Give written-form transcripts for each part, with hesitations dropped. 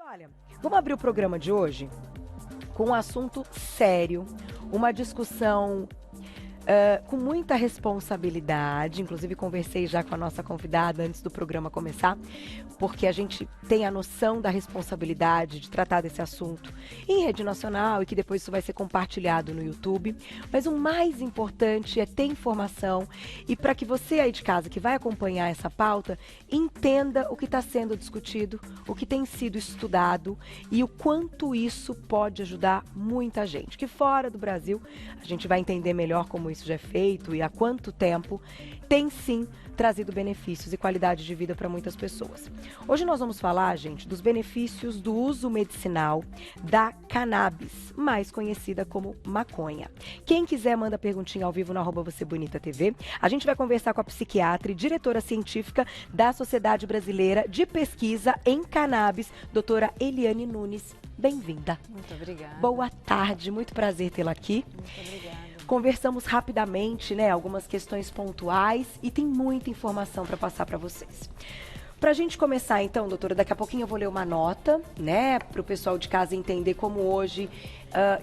Olha, vamos abrir o programa de hoje com um assunto sério, uma discussão com muita responsabilidade. Inclusive conversei já com a nossa convidada antes do programa começar, porque a gente tem a noção da responsabilidade de tratar desse assunto em rede nacional e que depois isso vai ser compartilhado no YouTube. Mas o mais importante é ter informação e para que você aí de casa que vai acompanhar essa pauta entenda o que está sendo discutido, o que tem sido estudado e o quanto isso pode ajudar muita gente. Que fora do Brasil a gente vai entender melhor como isso já é feito e há quanto tempo tem sim trazido benefícios e qualidade de vida para muitas pessoas. Hoje nós vamos falar, gente, dos benefícios do uso medicinal da cannabis, mais conhecida como maconha. Quem quiser manda perguntinha ao vivo na @vocêbonita.tv. A gente vai conversar com a psiquiatra e diretora científica da Sociedade Brasileira de Pesquisa em Cannabis, doutora Eliane Nunes. Bem-vinda. Muito obrigada. Boa tarde, muito prazer tê-la aqui. Muito obrigada. Conversamos rapidamente, né, algumas questões pontuais e tem muita informação para passar para vocês. Para a gente começar, então, doutora, daqui a pouquinho eu vou ler uma nota, né, para o pessoal de casa entender como hoje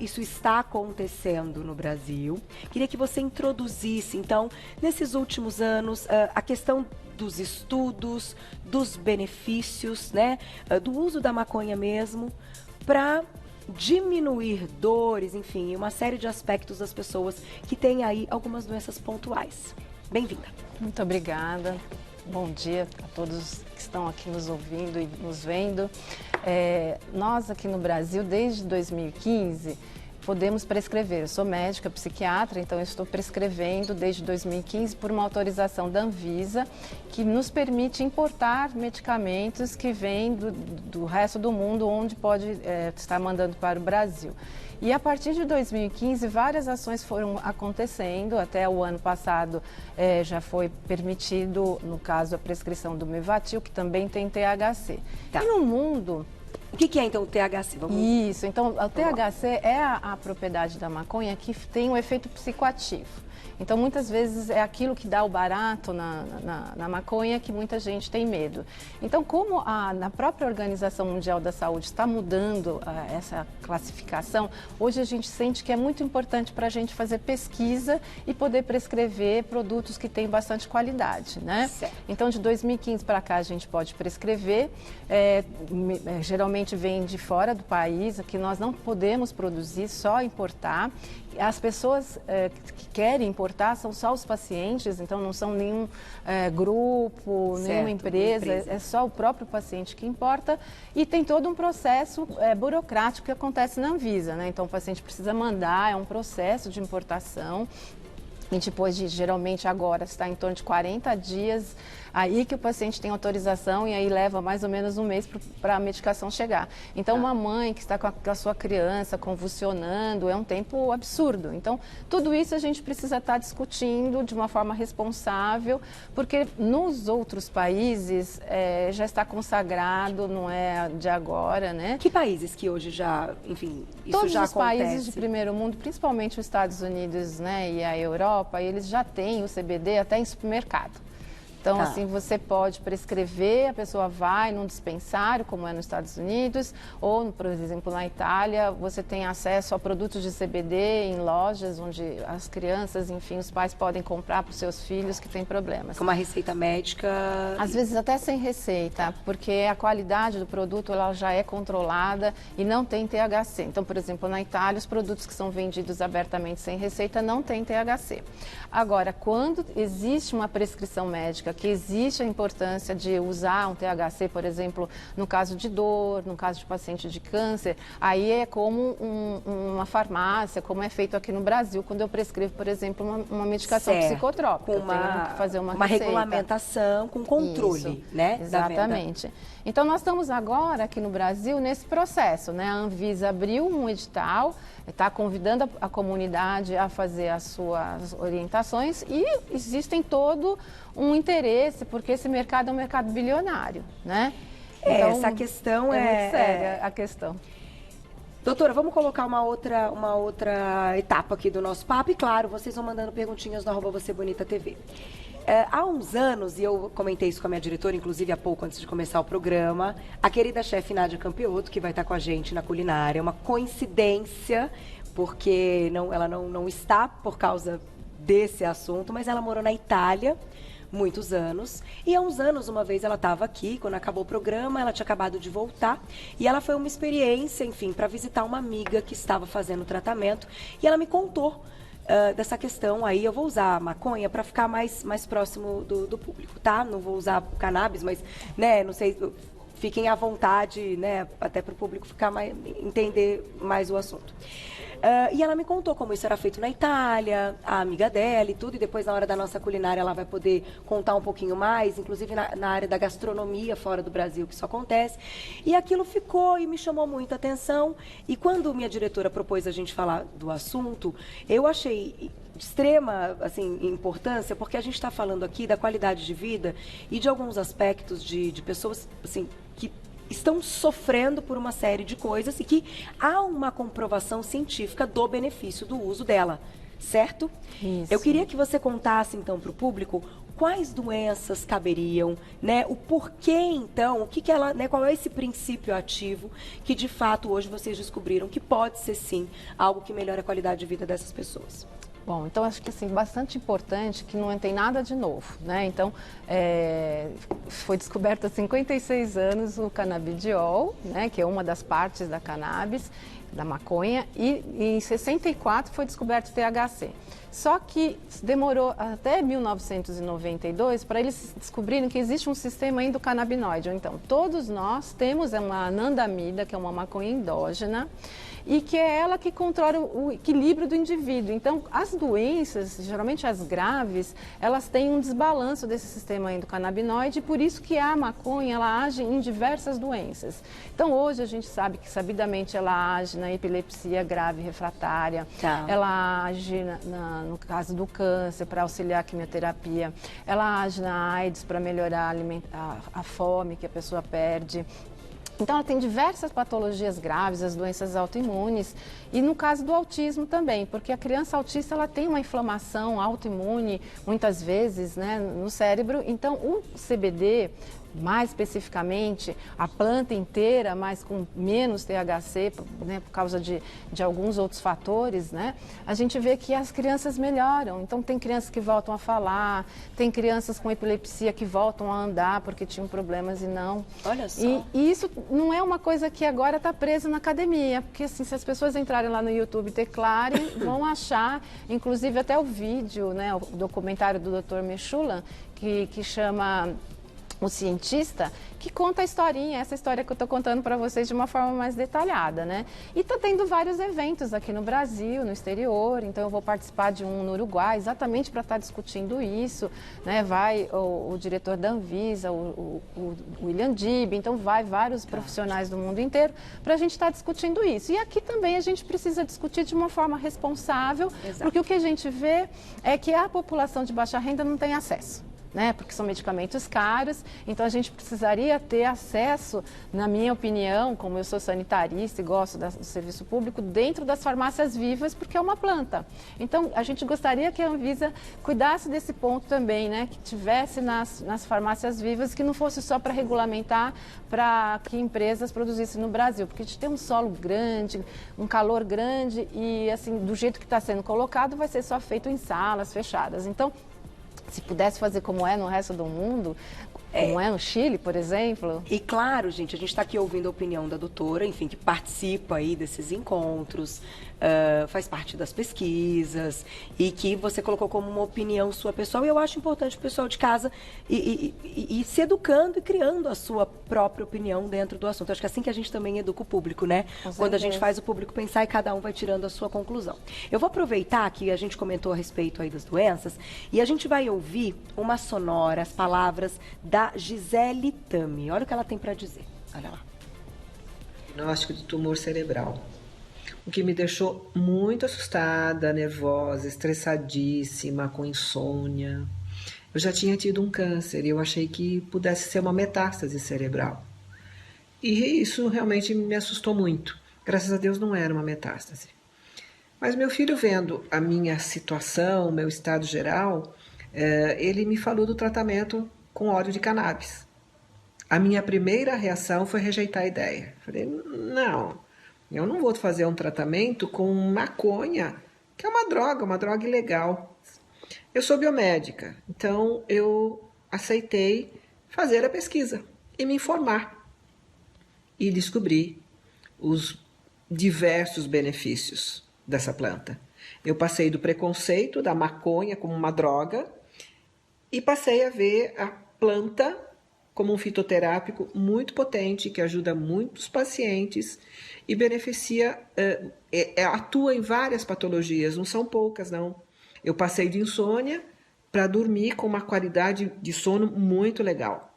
isso está acontecendo no Brasil. Queria que você introduzisse, então, nesses últimos anos, a questão dos estudos, dos benefícios, né, do uso da maconha mesmo, para diminuir dores, enfim, uma série de aspectos das pessoas que têm aí algumas doenças pontuais. Bem-vinda. Muito obrigada. Bom dia a todos que estão aqui nos ouvindo e nos vendo. Nós aqui no Brasil, desde 2015, podemos prescrever. Eu sou médica, psiquiatra, então eu estou prescrevendo desde 2015 por uma autorização da Anvisa que nos permite importar medicamentos que vêm do resto do mundo, onde pode estar mandando para o Brasil. E a partir de 2015, várias ações foram acontecendo. Até o ano passado já foi permitido, no caso, a prescrição do Mevatil, que também tem THC. Tá. E no mundo... O que é, então, o THC? Isso, então o THC é a propriedade da maconha que tem um efeito psicoativo. Então, muitas vezes é aquilo que dá o barato na maconha que muita gente tem medo. Então, como na própria Organização Mundial da Saúde está mudando essa classificação, hoje a gente sente que é muito importante para a gente fazer pesquisa e poder prescrever produtos que têm bastante qualidade, né? Certo. Então, de 2015 para cá, a gente pode prescrever. Geralmente vem de fora do país, que nós não podemos produzir, só importar. As pessoas que querem importar são só os pacientes, então não são nenhum grupo, certo, nenhuma empresa, é só o próprio paciente que importa e tem todo um processo burocrático que acontece na Anvisa, né? Então o paciente precisa mandar, é um processo de importação. E depois geralmente agora está em torno de 40 dias, aí que o paciente tem autorização e aí leva mais ou menos um mês para a medicação chegar. Então, uma mãe que está com a sua criança convulsionando, é um tempo absurdo. Então, tudo isso a gente precisa estar discutindo de uma forma responsável, porque nos outros países já está consagrado, não é de agora, né? Que países que hoje já, enfim, isso Todos já os acontece? países de primeiro mundo, principalmente os Estados Unidos, né, e a Europa, eles já têm o CBD até em supermercado. Então, assim, você pode prescrever, a pessoa vai num dispensário, como é nos Estados Unidos, ou, por exemplo, na Itália, você tem acesso a produtos de CBD em lojas onde as crianças, enfim, os pais podem comprar para os seus filhos que têm problemas. Com uma receita médica? Às vezes até sem receita, porque a qualidade do produto ela já é controlada e não tem THC. Então, por exemplo, na Itália, os produtos que são vendidos abertamente sem receita não têm THC. Agora, quando existe uma prescrição médica, que existe a importância de usar um THC, por exemplo, no caso de dor, no caso de paciente de câncer, aí é como uma farmácia, como é feito aqui no Brasil, quando eu prescrevo, por exemplo, uma medicação psicotrópica. Com uma, eu tenho que fazer uma regulamentação, com controle, né? Exatamente. Então, nós estamos agora aqui no Brasil nesse processo, né? A Anvisa abriu um edital, está convidando a comunidade a fazer as suas orientações e existem todo um interesse, porque esse mercado é um mercado bilionário, né? Então, essa questão é muito séria a questão. Doutora, vamos colocar uma outra etapa aqui do nosso papo e, claro, vocês vão mandando perguntinhas no @vocêbonita.tv. Há uns anos, e eu comentei isso com a minha diretora, inclusive há pouco antes de começar o programa, a querida chefe Nádia Campeotto, que vai estar com a gente na culinária, uma coincidência, porque ela não está por causa desse assunto, mas ela morou na Itália muitos anos. E há uns anos, uma vez ela estava aqui, quando acabou o programa, ela tinha acabado de voltar. E ela foi uma experiência, enfim, para visitar uma amiga que estava fazendo tratamento. E ela me contou dessa questão aí. Eu vou usar a maconha para ficar mais próximo do público, tá? Não vou usar cannabis, mas, né, não sei, fiquem à vontade, né, até para o público entender mais o assunto. E ela me contou como isso era feito na Itália, a amiga dela e tudo, e depois na hora da nossa culinária ela vai poder contar um pouquinho mais, inclusive na área da gastronomia fora do Brasil que isso acontece. E aquilo ficou e me chamou muita atenção, e quando minha diretora propôs a gente falar do assunto, eu achei de extrema assim, importância, porque a gente está falando aqui da qualidade de vida e de alguns aspectos de pessoas assim, que estão sofrendo por uma série de coisas e que há uma comprovação científica do benefício do uso dela, certo? Isso. Eu queria que você contasse, então, para o público quais doenças caberiam, né? O porquê, então, o que que ela, né? Qual é esse princípio ativo que, de fato, hoje vocês descobriram que pode ser, sim, algo que melhora a qualidade de vida dessas pessoas. Bom, então acho que assim, bastante importante que não tem nada de novo, né? Então, foi descoberto há 56 anos o canabidiol, né? Que é uma das partes da cannabis, da maconha, e em 64 foi descoberto o THC. Só que demorou até 1992 para eles descobrirem que existe um sistema endocannabinoide. Então, todos nós temos uma anandamida, que é uma maconha endógena, e que é ela que controla o equilíbrio do indivíduo. Então, as doenças, geralmente as graves, elas têm um desbalanço desse sistema endocannabinoide, e por isso que a maconha, ela age em diversas doenças. Então, hoje a gente sabe que, sabidamente, ela age na epilepsia grave refratária, ela age no caso do câncer, para auxiliar a quimioterapia, ela age na AIDS para melhorar a fome que a pessoa perde. Então, ela tem diversas patologias graves, as doenças autoimunes, e no caso do autismo também, porque a criança autista ela tem uma inflamação autoimune, muitas vezes, né, no cérebro. Então, o CBD, mais especificamente, a planta inteira, mas com menos THC, né, por causa de alguns outros fatores, né, a gente vê que as crianças melhoram. Então, tem crianças que voltam a falar, tem crianças com epilepsia que voltam a andar porque tinham problemas e não. Olha só. E isso não é uma coisa que agora está presa na academia, porque assim, se as pessoas entrarem lá no YouTube e teclarem, vão achar, inclusive até o vídeo, né, o documentário do Dr. Mechulam, que chama O Cientista, que conta a historinha, essa história que eu estou contando para vocês de uma forma mais detalhada, né? E está tendo vários eventos aqui no Brasil, no exterior, então eu vou participar de um no Uruguai, exatamente para estar discutindo isso, né? Vai o diretor da Anvisa, o William Dib, então vai vários profissionais do mundo inteiro para a gente estar discutindo isso. E aqui também a gente precisa discutir de uma forma responsável, porque o que a gente vê é que a população de baixa renda não tem acesso, né? Porque são medicamentos caros, então a gente precisaria ter acesso, na minha opinião, como eu sou sanitarista e gosto do serviço público, dentro das farmácias vivas, porque é uma planta. Então, a gente gostaria que a Anvisa cuidasse desse ponto também, né? Que tivesse nas farmácias vivas, que não fosse só para regulamentar, para que empresas produzissem no Brasil, porque a gente tem um solo grande, um calor grande e, assim, do jeito que está sendo colocado, vai ser só feito em salas fechadas. Então, se pudesse fazer como é no resto do mundo, como é no Chile, por exemplo. E claro, gente, a gente está aqui ouvindo a opinião da doutora, enfim, que participa aí desses encontros, faz parte das pesquisas e que você colocou como uma opinião sua pessoal. E eu acho importante o pessoal de casa ir se educando e criando a sua própria opinião dentro do assunto. Acho que é assim que a gente também educa o público, né? Quando a gente faz o público pensar e cada um vai tirando a sua conclusão. Eu vou aproveitar que a gente comentou a respeito aí das doenças e a gente vai ouvir uma sonora, as palavras da Gisele Tami. Olha o que ela tem para dizer. Olha lá. Diagnóstico de tumor cerebral. O que me deixou muito assustada, nervosa, estressadíssima, com insônia. Eu já tinha tido um câncer e eu achei que pudesse ser uma metástase cerebral. E isso realmente me assustou muito. Graças a Deus não era uma metástase. Mas meu filho, vendo a minha situação, o meu estado geral, ele me falou do tratamento com óleo de cannabis. A minha primeira reação foi rejeitar a ideia. Falei, não, eu não vou fazer um tratamento com maconha, que é uma droga ilegal. Eu sou biomédica, então eu aceitei fazer a pesquisa e me informar. E descobri os diversos benefícios dessa planta. Eu passei do preconceito da maconha como uma droga e passei a ver a planta como um fitoterápico muito potente, que ajuda muitos pacientes e beneficia, atua em várias patologias, não são poucas não. Eu passei de insônia para dormir com uma qualidade de sono muito legal.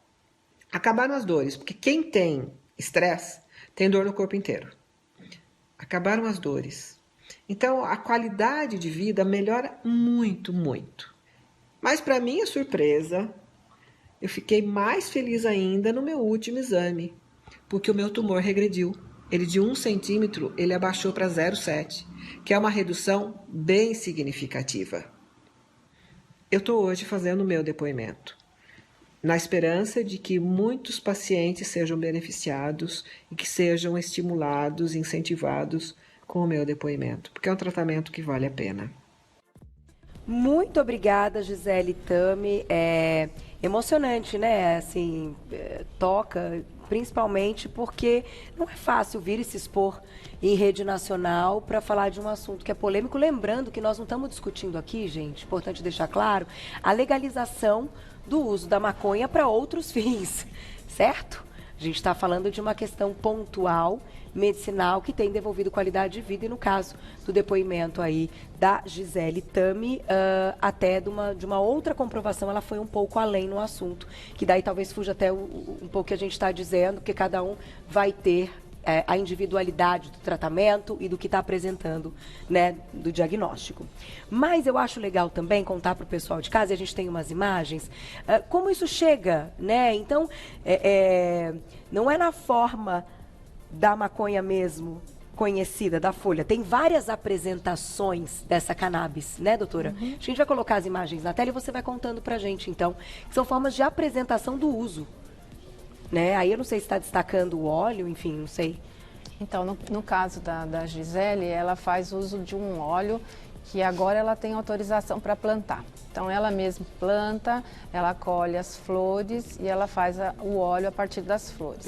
Acabaram as dores, porque quem tem estresse tem dor no corpo inteiro. Acabaram as dores. Então, a qualidade de vida melhora muito, muito. Mas, para minha surpresa, eu fiquei mais feliz ainda no meu último exame, porque o meu tumor regrediu. Ele de 1 centímetro, ele abaixou para 0,7, que é uma redução bem significativa. Eu estou hoje fazendo o meu depoimento, na esperança de que muitos pacientes sejam beneficiados e que sejam estimulados, incentivados com o meu depoimento, porque é um tratamento que vale a pena. Muito obrigada, Gisele Tami. É emocionante, né? Assim, toca, principalmente porque não é fácil vir e se expor em rede nacional para falar de um assunto que é polêmico. Lembrando que nós não estamos discutindo aqui, gente, importante deixar claro, a legalização do uso da maconha para outros fins, certo? A gente está falando de uma questão pontual, medicinal, que tem devolvido qualidade de vida, e no caso do depoimento aí da Gisele Tami, até de uma outra comprovação, ela foi um pouco além no assunto, que daí talvez fuja até um pouco que a gente está dizendo, porque cada um vai ter a individualidade do tratamento e do que está apresentando, né, do diagnóstico. Mas eu acho legal também contar para o pessoal de casa, e a gente tem umas imagens, como isso chega, né? Então, não é na forma da maconha mesmo, conhecida, da folha. Tem várias apresentações dessa cannabis, né, doutora? Uhum. A gente vai colocar as imagens na tela e você vai contando pra gente, então, que são formas de apresentação do uso, né? Aí eu não sei se está destacando o óleo, enfim, não sei. Então, no caso da Gisele, ela faz uso de um óleo que agora ela tem autorização para plantar. Então, ela mesma planta, ela colhe as flores e ela faz o óleo a partir das flores.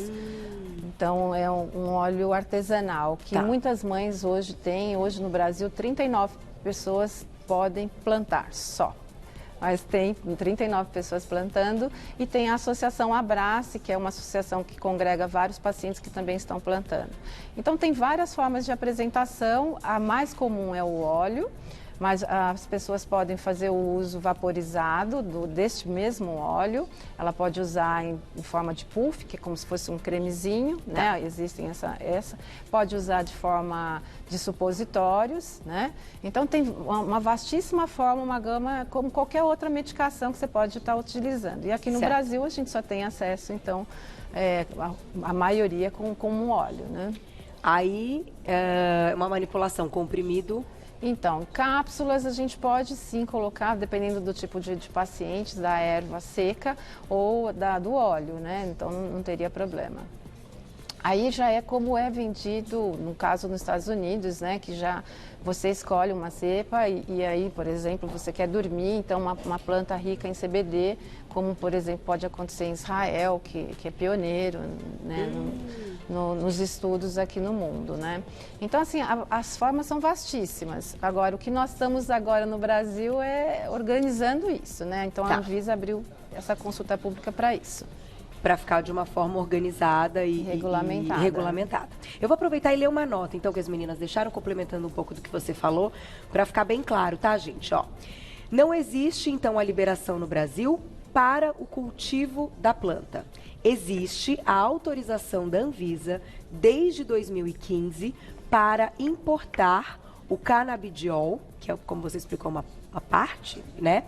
Então, é um óleo artesanal que muitas mães hoje têm. Hoje no Brasil, 39 pessoas podem plantar só. Mas tem 39 pessoas plantando e tem a Associação Abrace, que é uma associação que congrega vários pacientes que também estão plantando. Então, tem várias formas de apresentação. A mais comum é o óleo, mas as pessoas podem fazer o uso vaporizado deste mesmo óleo. Ela pode usar em forma de puff, que é como se fosse um cremezinho, né? Existem essa. Pode usar de forma de supositórios, né? Então tem uma vastíssima forma, uma gama, como qualquer outra medicação que você pode estar utilizando. E aqui no Brasil a gente só tem acesso, então, a maioria com um óleo, né? Aí, uma manipulação comprimido. Então, cápsulas a gente pode sim colocar, dependendo do tipo de pacientes, da erva seca ou do óleo, né? Então não teria problema. Aí já é como é vendido, no caso nos Estados Unidos, né? Que já você escolhe uma cepa e aí, por exemplo, você quer dormir, então uma planta rica em CBD, como por exemplo pode acontecer em Israel, que é pioneiro, né? Nos estudos aqui no mundo, né? Então, assim, as formas são vastíssimas. Agora, o que nós estamos agora no Brasil é organizando isso, né? Então, a Anvisa abriu essa consulta pública para isso. Para ficar de uma forma organizada e regulamentada. Eu vou aproveitar e ler uma nota, então, que as meninas deixaram, complementando um pouco do que você falou, para ficar bem claro, tá, gente? Ó, não existe, então, a liberação no Brasil para o cultivo da planta. Existe a autorização da Anvisa, desde 2015, para importar o canabidiol, que é, como você explicou, uma parte, né?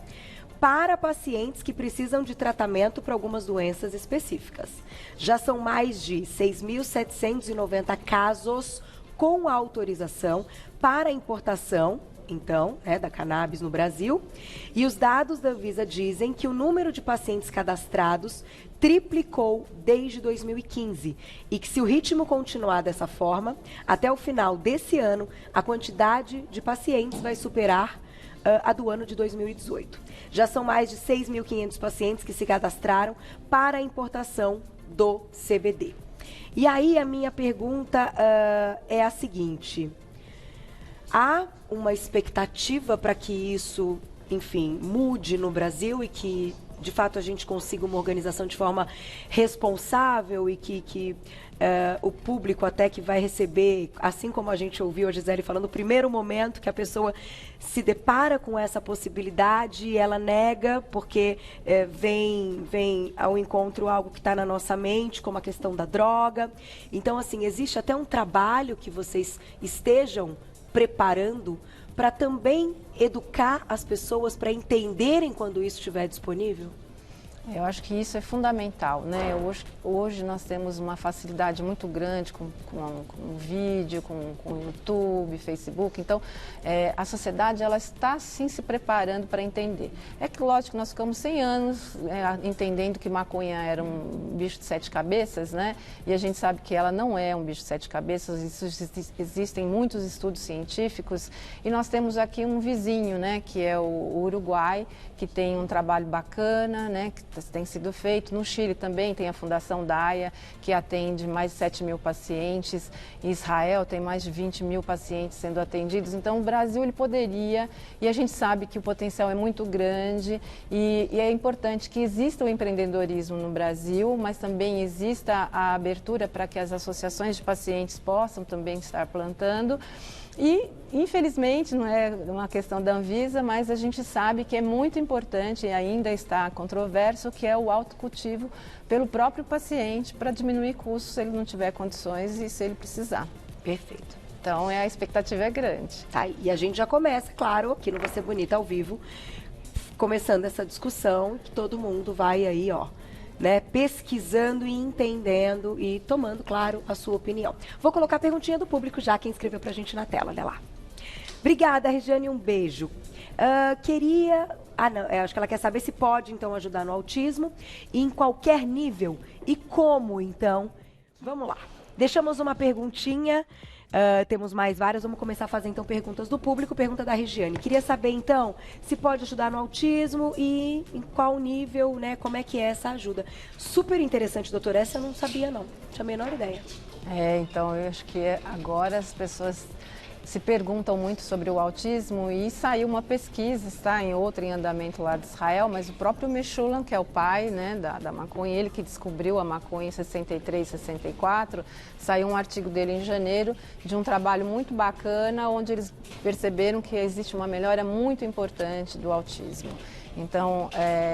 Para pacientes que precisam de tratamento para algumas doenças específicas. Já são mais de 6.790 casos com autorização para importação então, da cannabis no Brasil. E os dados da Anvisa dizem que o número de pacientes cadastrados triplicou desde 2015 e que, se o ritmo continuar dessa forma, até o final desse ano, a quantidade de pacientes vai superar a do ano de 2018. Já são mais de 6.500 pacientes que se cadastraram para a importação do CBD. E aí a minha pergunta é a seguinte: há uma expectativa para que isso, enfim, mude no Brasil e que, de fato, a gente consiga uma organização de forma responsável e que o público até que vai receber, assim como a gente ouviu a Gisele falando, no primeiro momento que a pessoa se depara com essa possibilidade, ela nega porque vem ao encontro algo que está na nossa mente, como a questão da droga. Então, assim, existe até um trabalho que vocês estejam preparando para também educar as pessoas para entenderem quando isso estiver disponível? Eu acho que isso é fundamental, né? Hoje nós temos uma facilidade muito grande com vídeo, com YouTube, Facebook. Então, a sociedade ela está sim se preparando para entender. É que, lógico, nós ficamos 100 anos entendendo que maconha era um bicho de 7 cabeças, né? E a gente sabe que ela não é um bicho de 7 cabeças. Existem muitos estudos científicos e nós temos aqui um vizinho, né? Que é o Uruguai, que tem um trabalho bacana, né? Que tem sido feito. No Chile também tem a Fundação DAIA, que atende mais de 7.000 pacientes. Em Israel tem mais de 20.000 pacientes sendo atendidos. Então, o Brasil ele poderia, e a gente sabe que o potencial é muito grande, e é importante que exista o empreendedorismo no Brasil, mas também exista a abertura para que as associações de pacientes possam também estar plantando. E, infelizmente, não é uma questão da Anvisa, mas a gente sabe que é muito importante e ainda está controverso, que é o autocultivo pelo próprio paciente para diminuir custos se ele não tiver condições e se ele precisar. Perfeito. Então, a expectativa é grande. Tá, e a gente já começa, claro, aqui no Você Bonita ao vivo, começando essa discussão, que todo mundo vai aí, né, pesquisando e entendendo e tomando, claro, a sua opinião. Vou colocar a perguntinha do público já, quem escreveu pra gente na tela, olha lá. Obrigada, Regiane, um beijo. Acho que ela quer saber se pode, então, ajudar no autismo e em qualquer nível. E como, então? Vamos lá. Deixamos uma perguntinha. Temos mais várias, vamos começar a fazer então perguntas do público. Pergunta da Regiane. Queria saber então se pode ajudar no autismo e em qual nível, né? Como é que é essa ajuda? Super interessante, doutora. Essa eu não sabia não, tinha a menor ideia. Então eu acho que agora as pessoas se perguntam muito sobre o autismo e saiu uma pesquisa, está em andamento lá de Israel, mas o próprio Meshulam, que é o pai, né, da maconha, ele que descobriu a maconha em 63, 64, saiu um artigo dele em janeiro de um trabalho muito bacana, onde eles perceberam que existe uma melhora muito importante do autismo. Então,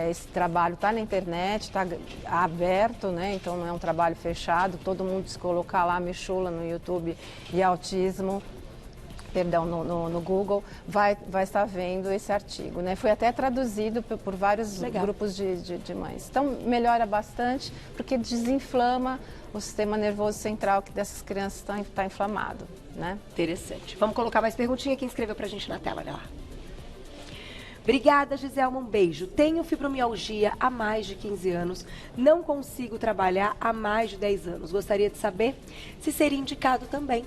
esse trabalho está na internet, está aberto, né? Então não é um trabalho fechado, todo mundo se colocar lá Meshulam no YouTube e autismo, no Google, vai estar vendo esse artigo, né? Foi até traduzido por vários grupos de mães. Então, melhora bastante, porque desinflama o sistema nervoso central que dessas crianças está inflamado, né? Interessante. Vamos colocar mais perguntinha. Quem escreveu pra gente na tela, olha lá. Obrigada, Giselma, um beijo. Tenho fibromialgia há mais de 15 anos, não consigo trabalhar há mais de 10 anos. Gostaria de saber se seria indicado também.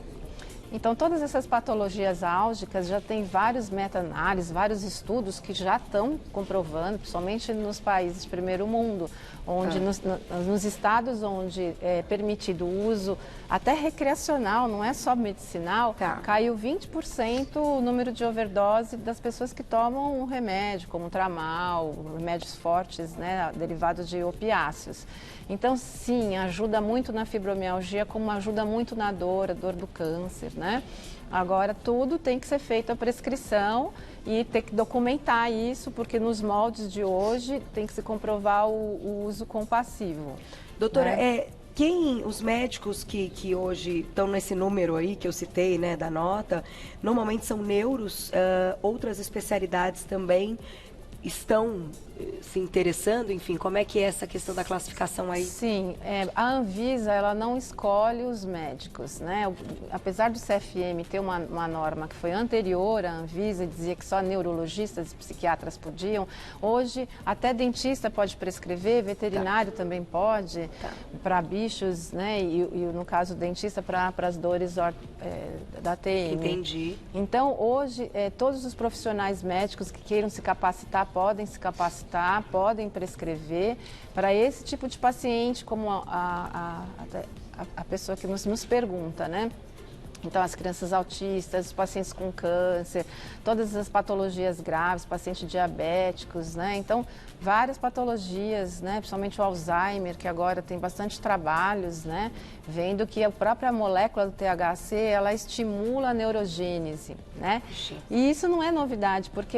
Então, todas essas patologias álgicas já tem vários meta-análises, vários estudos que já estão comprovando, principalmente nos países de primeiro mundo, onde nos estados onde é permitido o uso até recreacional, não é só medicinal, caiu 20% o número de overdose das pessoas que tomam um remédio, como o tramal, remédios fortes, né, derivados de opiáceos. Então, sim, ajuda muito na fibromialgia, como ajuda muito na dor, a dor do câncer, né? Agora, tudo tem que ser feito a prescrição e tem que documentar isso, porque nos moldes de hoje tem que se comprovar o uso compassivo. Doutora, né? Os médicos que hoje estão nesse número aí que eu citei, né, da nota, normalmente são neuros, outras especialidades também estão se interessando, enfim, como é que é essa questão da classificação aí? Sim, a Anvisa, ela não escolhe os médicos, né? Apesar do CFM ter uma norma que foi anterior à Anvisa, dizia que só neurologistas e psiquiatras podiam, hoje até dentista pode prescrever, veterinário também pode, para bichos, né? E no caso dentista para as dores da TM. Entendi. Então, hoje, todos os profissionais médicos que queiram se capacitar, podem se capacitar, podem prescrever para esse tipo de paciente, como a pessoa que nos pergunta, né? Então, as crianças autistas, os pacientes com câncer, todas as patologias graves, pacientes diabéticos, né? Então, várias patologias, né? Principalmente o Alzheimer, que agora tem bastante trabalhos, né? Vendo que a própria molécula do THC, ela estimula a neurogênese, né? E isso não é novidade, porque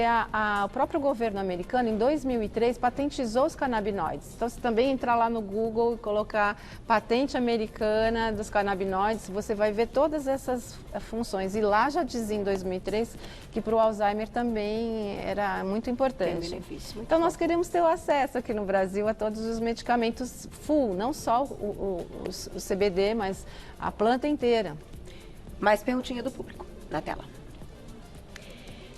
o próprio governo americano, em 2003, patentizou os canabinoides. Então, se também entrar lá no Google e colocar patente americana dos canabinoides, você vai ver todas essas funções. E lá já dizia em 2003 que para o Alzheimer também era muito importante. Benefício, muito então, bom. nós queremos ter o acesso aqui no Brasil a todos os medicamentos full, não só o CBD, mas a planta inteira. Mais perguntinha do público, na tela.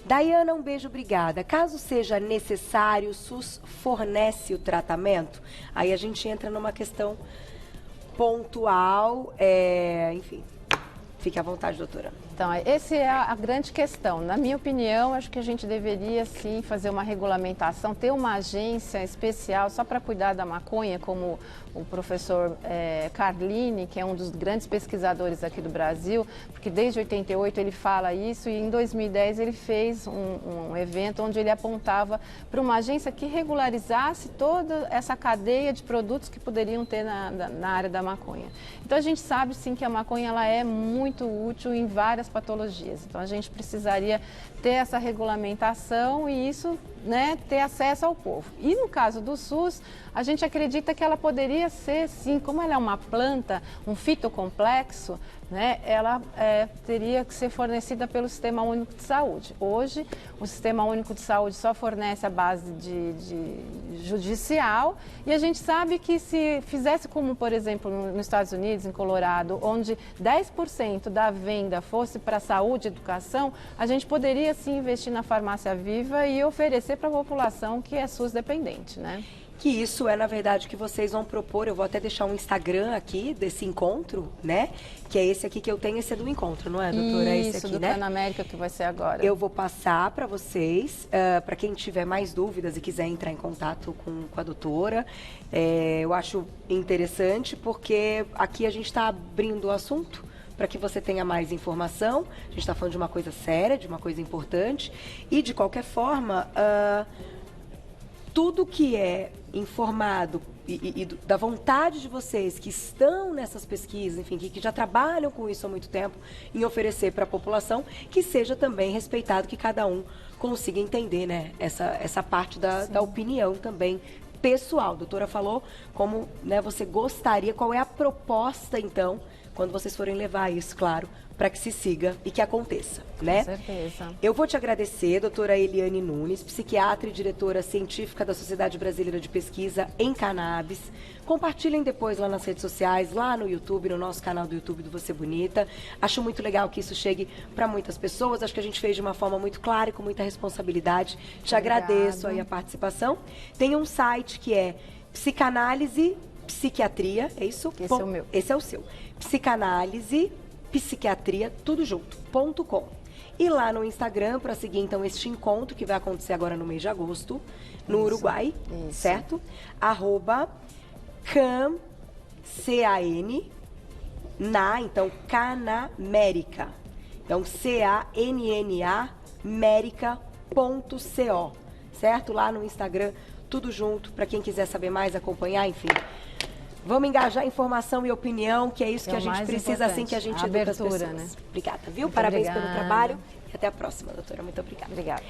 Daiana, um beijo, obrigada. Caso seja necessário, o SUS fornece o tratamento? Aí a gente entra numa questão pontual, enfim. Fique à vontade, doutora. Então, essa é a grande questão. Na minha opinião, acho que a gente deveria, sim, fazer uma regulamentação, ter uma agência especial só para cuidar da maconha, como o professor Carlini, que é um dos grandes pesquisadores aqui do Brasil, porque desde 88 ele fala isso e em 2010 ele fez um evento onde ele apontava para uma agência que regularizasse toda essa cadeia de produtos que poderiam ter na área da maconha. Então, a gente sabe, sim, que a maconha ela é muito útil em várias patologias. Então, a gente precisaria ter essa regulamentação e isso, né, ter acesso ao povo. E no caso do SUS, a gente acredita que ela poderia ser, sim, como ela é uma planta, um fitocomplexo, né, ela teria que ser fornecida pelo Sistema Único de Saúde. Hoje, o Sistema Único de Saúde só fornece a base de judicial e a gente sabe que se fizesse como, por exemplo, nos Estados Unidos, em Colorado, onde 10% da venda fosse para saúde e educação, a gente poderia sim investir na farmácia viva e oferecer para a população que é SUS dependente, né? Que isso é, na verdade, o que vocês vão propor. Eu vou até deixar um Instagram aqui desse encontro, né? Que é esse aqui que eu tenho, esse é do encontro, não é, doutora? Isso, esse aqui, do né? Panamérica, que vai ser agora. Eu vou passar para vocês, para quem tiver mais dúvidas e quiser entrar em contato com a doutora. Eu acho interessante porque aqui a gente está abrindo o assunto para que você tenha mais informação. A gente está falando de uma coisa séria, de uma coisa importante. E, de qualquer forma, tudo que é informado e da vontade de vocês que estão nessas pesquisas, enfim, que já trabalham com isso há muito tempo, em oferecer para a população, que seja também respeitado, que cada um consiga entender, né, essa parte da opinião também pessoal. A doutora falou como, né, você gostaria, qual é a proposta, então, quando vocês forem levar isso, claro, para que se siga e que aconteça, né? Com certeza. Eu vou te agradecer, doutora Eliane Nunes, psiquiatra e diretora científica da Sociedade Brasileira de Pesquisa em Cannabis. Compartilhem depois lá nas redes sociais, lá no YouTube, no nosso canal do YouTube do Você Bonita. Acho muito legal que isso chegue para muitas pessoas. Acho que a gente fez de uma forma muito clara e com muita responsabilidade. Te agradeço aí a participação. Tem um site que é Psicanálise Psiquiatria, é isso? Esse é o meu. Esse é o seu. Psicanálise Psiquiatria, tudo junto.com. E lá no Instagram, para seguir então este encontro que vai acontecer agora no mês de agosto, no Uruguai, certo? @CAN, então Canamérica. Então CANNA Mérica.co, certo? Lá no Instagram, tudo junto, para quem quiser saber mais, acompanhar, enfim. Vamos engajar informação e opinião, que é isso que a gente precisa, assim que a gente educa as pessoas. Né? Obrigada, viu? Muito Parabéns obrigada. pelo trabalho e até a próxima, doutora. Muito obrigada. Obrigada.